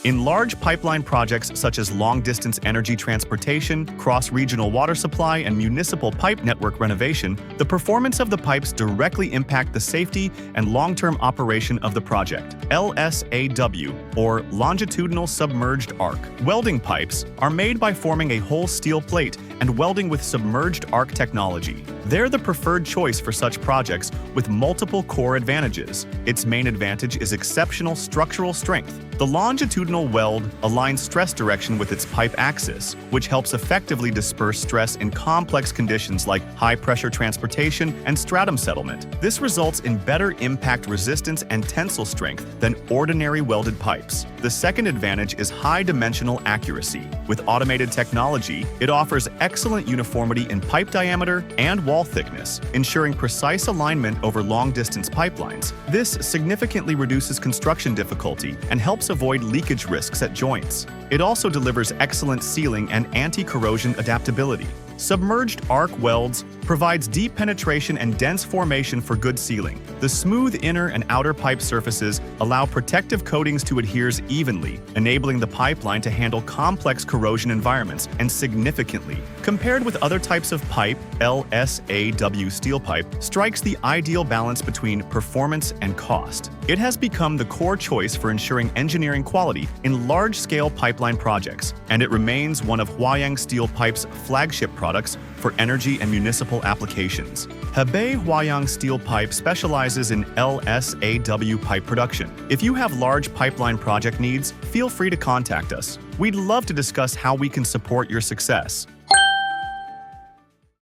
In large pipeline projects such as long-distance energy transportation, cross-regional water supply, and municipal pipe network renovation, the performance of the pipes directly impact the safety and long-term operation of the project. LSAW, or longitudinal submerged arc. Welding pipes are made by forming a whole steel plate and welding with submerged arc technology. They're the preferred choice for such projects with multiple core advantages. Its main advantage is exceptional structural strength. The longitudinal weld aligns stress direction with its pipe axis, which helps effectively disperse stress in complex conditions like high-pressure transportation and stratum settlement. This results in better impact resistance and tensile strength than ordinary welded pipes. The second advantage is high-dimensional accuracy. With automated technology, it offers excellent uniformity in pipe diameter and wall thickness, ensuring precise alignment over long-distance pipelines. This significantly reduces construction difficulty and helps avoid leakage risks at joints. It also delivers excellent sealing and anti-corrosion adaptability. Submerged arc welds provides deep penetration and dense formation for good sealing. The smooth inner and outer pipe surfaces allow protective coatings to adhere evenly, enabling the pipeline to handle complex corrosion environments and significantly. Compared with other types of pipe, LSAW steel pipe strikes the ideal balance between performance and cost. It has become the core choice for ensuring engineering quality in large-scale pipeline projects, and it remains one of HUAYANG Steel Pipe's flagship products for energy and municipal applications. HUAYANG Steel Pipe specializes in LSAW pipe production. If you have large pipeline project needs, feel free to contact us. We'd love to discuss how we can support your success.